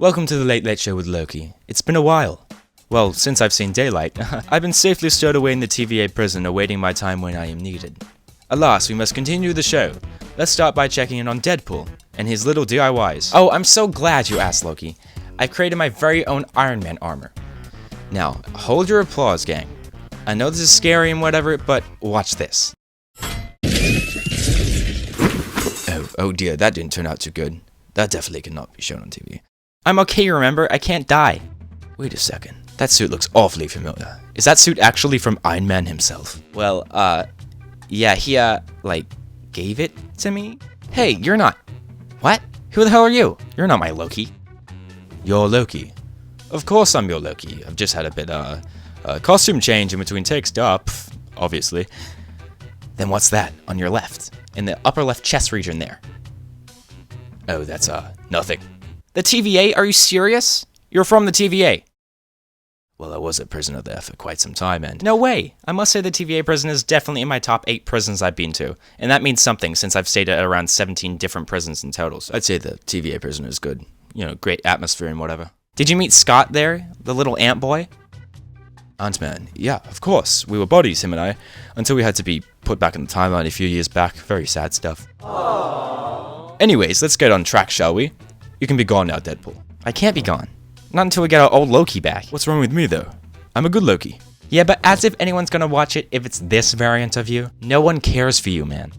Welcome to the Late Late Show with Loki. It's been a while. Well, since I've seen daylight, I've been safely stowed away in the TVA prison awaiting my time when I am needed. Alas, we must continue the show. Let's start by checking in on Deadpool and his little DIYs. Oh, I'm so glad you asked, Loki. I've created my very own Iron Man armor. Now, hold your applause, gang. I know this is scary and whatever, but watch this. Oh dear, that didn't turn out too good. That definitely cannot be shown on TV. I'm okay, remember? I can't die. Wait a second. That suit looks awfully familiar. Is that suit actually from Iron Man himself? Well, yeah, he, gave it to me? Hey, you're not... What? Who the hell are you? You're not my Loki. You're Loki. Of course I'm your Loki. I've just had a bit, costume change in between takes, obviously. Then what's that on your left? In the upper left chest region there. Oh, that's, nothing. The TVA? Are you serious? You're from the TVA. Well, I was a prisoner there for quite some time, and... No way! I must say the TVA prison is definitely in my top 8 prisons I've been to. And that means something, since I've stayed at around 17 different prisons in total. So I'd say the TVA prison is good. You know, great atmosphere and whatever. Did you meet Scott there? The little ant boy? Ant-Man. Yeah, of course. We were buddies, him and I, until we had to be put back in the timeline a few years back. Very sad stuff. Aww. Anyways, let's get on track, shall we? You can be gone now, Deadpool. I can't be gone. Not until we get our old Loki back. What's wrong with me, though? I'm a good Loki. Yeah, but as if anyone's gonna watch it if it's this variant of you. No one cares for you, man.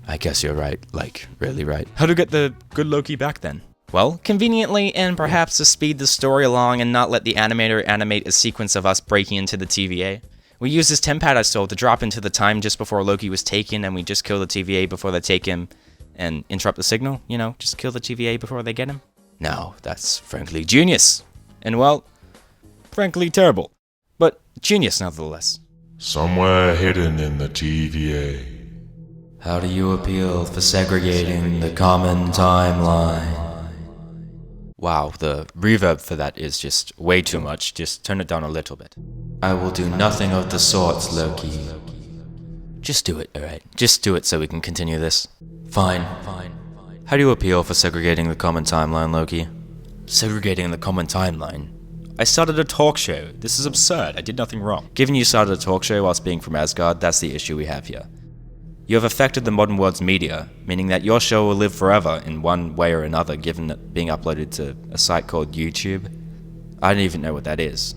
I guess you're right. Like, really right. How to get the good Loki back, then? Well, conveniently, and perhaps to speed the story along and not let the animator animate a sequence of us breaking into the TVA. We used this tempad I stole to drop into the time just before Loki was taken, and we just kill the TVA before they take him and interrupt the signal, you know, just kill the TVA before they get him. Now, that's frankly genius. And well, frankly terrible. But genius nonetheless. Somewhere hidden in the TVA. How do you appeal for segregating the common timeline? Wow, the reverb for that is just way too much. Just turn it down a little bit. I will do nothing of the sorts, Loki. Just do it, alright? Just do it so we can continue this. Fine. How do you appeal for segregating the common timeline, Loki? Segregating the common timeline? I started a talk show. This is absurd. I did nothing wrong. Given you started a talk show whilst being from Asgard, that's the issue we have here. You have affected the modern world's media, meaning that your show will live forever in one way or another, given it being uploaded to a site called YouTube. I don't even know what that is.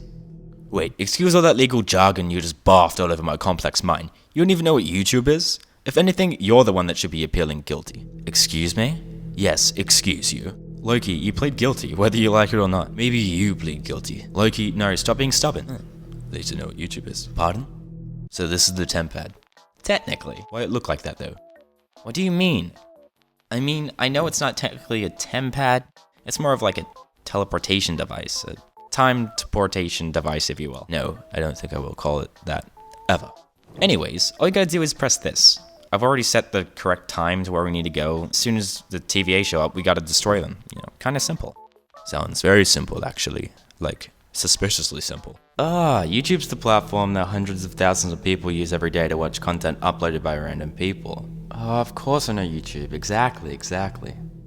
Wait, excuse all that legal jargon you just barfed all over my complex mind. You don't even know what YouTube is? If anything, you're the one that should be appealing guilty. Excuse me? Yes, excuse you. Loki, you plead guilty, whether you like it or not. Maybe you plead guilty. Loki, no, stop being stubborn. They need to know what YouTube is. Pardon? So this is the tempad. Technically. Why it look like that, though? What do you mean? I mean, I know it's not technically a tempad. It's more of like a teleportation device. A time-portation device, if you will. No, I don't think I will call it that. Ever. Anyways, all you gotta do is press this. I've already set the correct time to where we need to go. As soon as the TVA show up, we gotta destroy them. You know, kinda simple. Sounds very simple, actually. Like, suspiciously simple. YouTube's the platform that hundreds of thousands of people use every day to watch content uploaded by random people. Oh, of course I know YouTube. Exactly.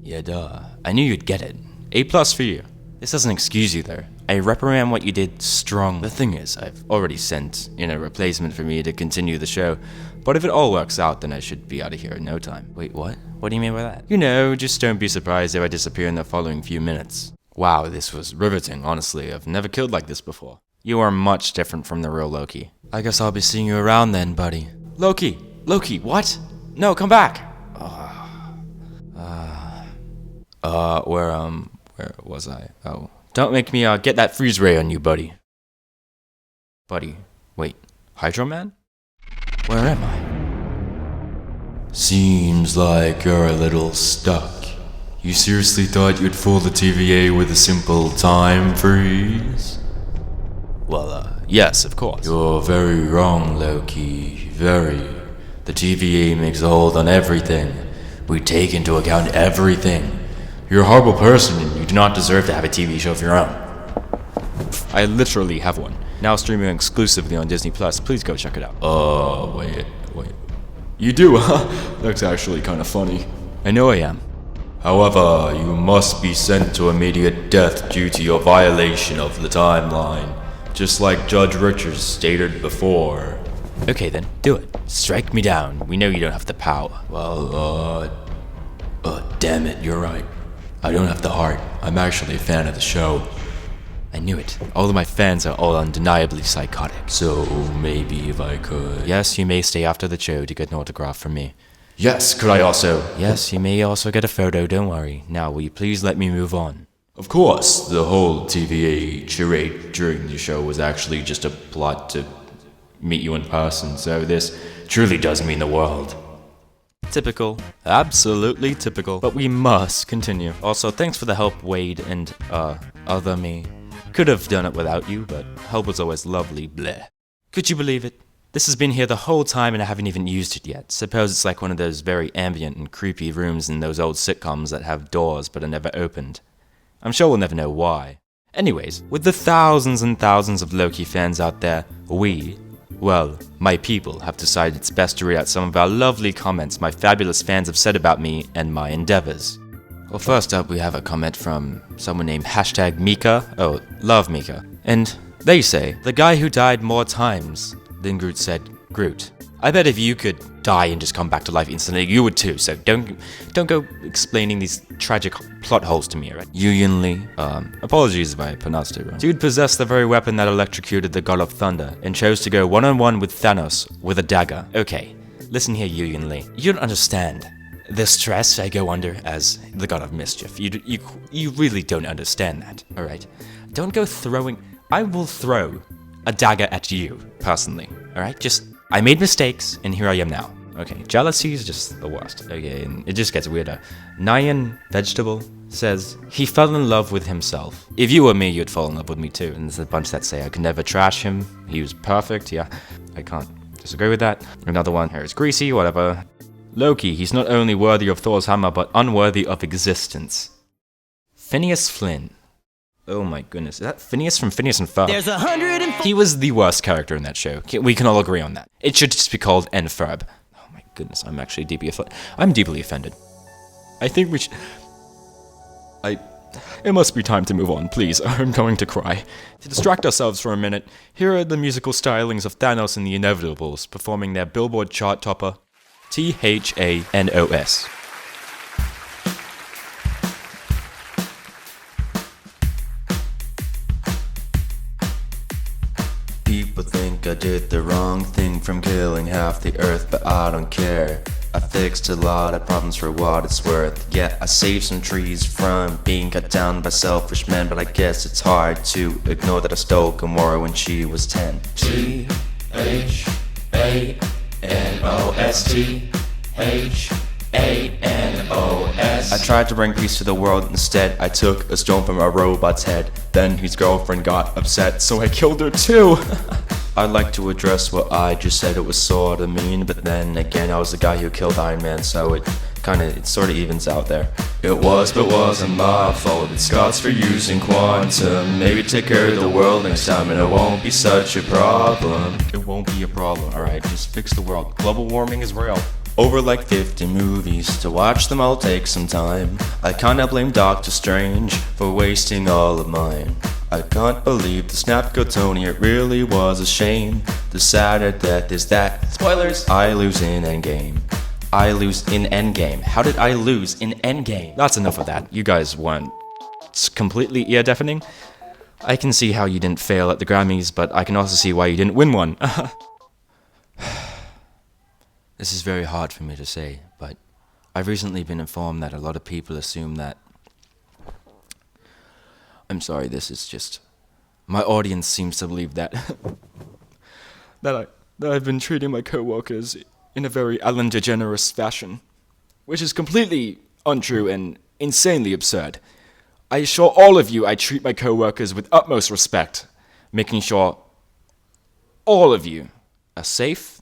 Yeah, duh. I knew you'd get it. A+ for you. This doesn't excuse you, though. I reprimand what you did strong. The thing is, I've already sent in a replacement for me to continue the show, but if it all works out, then I should be out of here in no time. Wait, what? What do you mean by that? You know, just don't be surprised if I disappear in the following few minutes. Wow, this was riveting, honestly. I've never killed like this before. You are much different from the real Loki. I guess I'll be seeing you around then, buddy. Loki, what? No, come back! Where was I? Oh. Don't make me, get that freeze ray on you, buddy. Buddy, wait, Hydro Man? Where am I? Seems like you're a little stuck. You seriously thought you'd fool the TVA with a simple time freeze? Well, yes, of course. You're very wrong, Loki. Very. The TVA makes a hold on everything. We take into account everything. You're a horrible person and you do not deserve to have a TV show of your own. I literally have one. Now streaming exclusively on Disney+. Please go check it out. Wait. You do, huh? That's actually kind of funny. I know I am. However, you must be sent to immediate death due to your violation of the timeline, just like Judge Richards stated before. Okay then, do it. Strike me down. We know you don't have the power. Well, damn it, you're right. I don't have the heart. I'm actually a fan of the show. I knew it. All of my fans are all undeniably psychotic. So, maybe if I could... Yes, you may stay after the show to get an autograph from me. Yes, could I also... Yes, you may also get a photo, don't worry. Now, will you please let me move on? Of course, the whole TVA charade during the show was actually just a plot to meet you in person, so this truly does mean the world. Typical. Absolutely typical. But we must continue. Also, thanks for the help, Wade and, other me. Could have done it without you, but help was always lovely, bleh. Could you believe it? This has been here the whole time and I haven't even used it yet. Suppose it's like one of those very ambient and creepy rooms in those old sitcoms that have doors but are never opened. I'm sure we'll never know why. Anyways, with the thousands and thousands of Loki fans out there, my people have decided it's best to read out some of our lovely comments my fabulous fans have said about me and my endeavors. Well, first up we have a comment from someone named #Mika. Oh, love Mika. And they say, the guy who died more times than Groot said, Groot. I bet if you could die and just come back to life instantly, you would too, so don't go explaining these tragic plot holes to me, alright? Yuyun Lee, apologies if I pronounced it wrong. Dude possessed the very weapon that electrocuted the God of Thunder, and chose to go one-on-one with Thanos with a dagger. Okay, listen here, Yuyun Lee. You don't understand the stress I go under as the God of Mischief. You really don't understand that, alright? Don't go throwing... I will throw a dagger at you, personally, alright? I made mistakes, and here I am now. Okay, jealousy is just the worst. Okay, and it just gets weirder. Nyan Vegetable says, he fell in love with himself. If you were me, you'd fall in love with me too. And there's a bunch that say I could never trash him. He was perfect, yeah. I can't disagree with that. Another one, hair is greasy, whatever. Loki, he's not only worthy of Thor's hammer, but unworthy of existence. Phineas Flynn. Oh my goodness, is that Phineas from Phineas and Ferb? There's 104. He was the worst character in that show. We can all agree on that. It should just be called N Ferb. Oh my goodness, I'm actually deeply offended. I'm deeply offended. I think we should... It must be time to move on, please. I'm going to cry. To distract ourselves for a minute, here are the musical stylings of Thanos and the Inevitables performing their Billboard chart topper, THANOS. People think I did the wrong thing from killing half the earth, but I don't care. I fixed a lot of problems for what it's worth. Yeah, I saved some trees from being cut down by selfish men, but I guess it's hard to ignore that I stole Gamora when she was 10. THANOS. I tried to bring peace to the world, instead I took a stone from a robot's head. Then his girlfriend got upset, so I killed her too. I'd like to address what I just said, it was sorta mean, but then again I was the guy who killed Iron Man, so it sorta evens out there. It was but wasn't my fault, it's God's for using quantum. Maybe take care of the world next time and it won't be such a problem. It won't be a problem, alright, just fix the world. Global warming is real. Over like 50 movies, to watch them all take some time. I kinda blame Doctor Strange for wasting all of mine. I can't believe the snap got Tony, it really was a shame. The sadder death is that, spoilers, I lose in Endgame. I lose in Endgame. How did I lose in Endgame? That's enough of that. You guys weren't completely ear deafening. I can see how you didn't fail at the Grammys, but I can also see why you didn't win one. This is very hard for me to say, but I've recently been informed that a lot of people assume that... I'm sorry, this is just... My audience seems to believe that... that I've been treating my co-workers in a very Ellen DeGeneres fashion, which is completely untrue and insanely absurd. I assure all of you I treat my co-workers with utmost respect, making sure all of you are safe,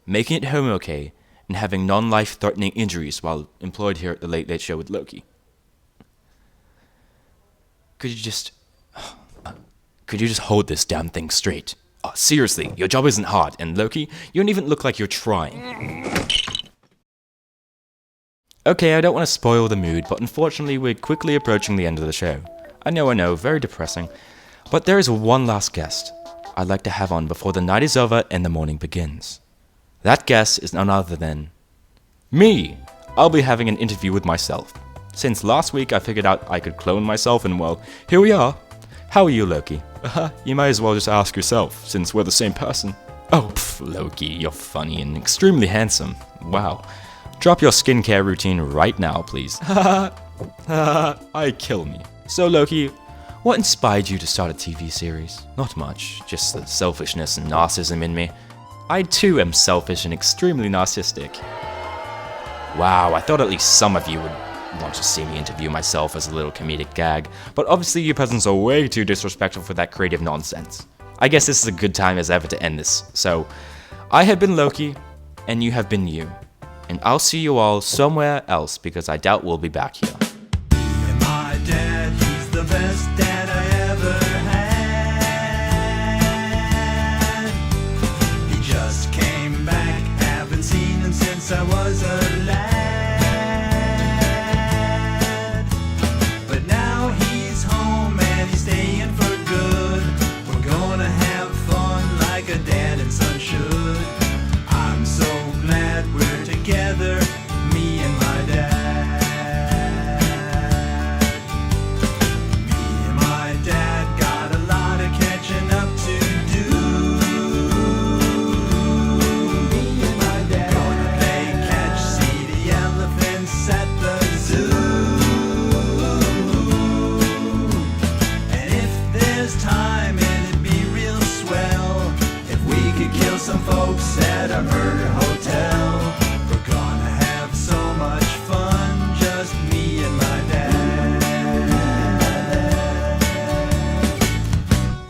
making it home okay, and having non-life-threatening injuries while employed here at the Late Late Show with Loki. Could you just hold this damn thing straight? Oh, seriously, your job isn't hard, and Loki, you don't even look like you're trying. Okay, I don't want to spoil the mood, but unfortunately we're quickly approaching the end of the show. I know, very depressing. But there is one last guest I'd like to have on before the night is over and the morning begins. That guest is none other than me. I'll be having an interview with myself. Since last week I figured out I could clone myself, and well, here we are. How are you, Loki? You might as well just ask yourself, since we're the same person. Oh, Loki, you're funny and extremely handsome. Wow. Drop your skincare routine right now, please. I kill me. So, Loki, what inspired you to start a TV series? Not much, just the selfishness and narcissism in me. I too am selfish and extremely narcissistic. Wow, I thought at least some of you would want to see me interview myself as a little comedic gag, but obviously you peasants are way too disrespectful for that creative nonsense. I guess this is a good time as ever to end this. So, I have been Loki, and you have been you. And I'll see you all somewhere else because I doubt we'll be back here. And my dad, he's the best dad I ever had. He just came back, haven't seen him since I was a lad. But now he's home and he's staying for good. We're gonna have fun like a dad and son should. I'm so glad we're together, me and my dad. Me and my dad got a lot of catching up to do. Me and my dad gonna play catch, see the elephants at the zoo. And if there's time, it'd be real swell if we could kill some folks at a murder hotel. We're gonna have so much fun, just me and my dad.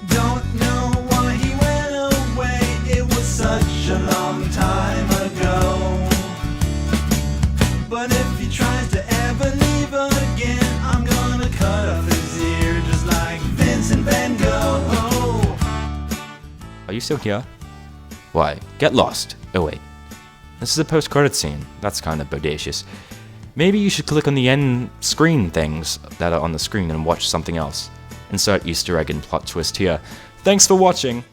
Don't know why he went away, it was such a long time ago. But if he tries to ever leave again, I'm gonna cut off his ear just like Vincent Van Gogh. Are you still here? Why? Get lost. Oh wait. This is a post-credit scene. That's kind of bodacious. Maybe you should click on the end screen things that are on the screen and watch something else. Insert Easter egg and plot twist here. Thanks for watching!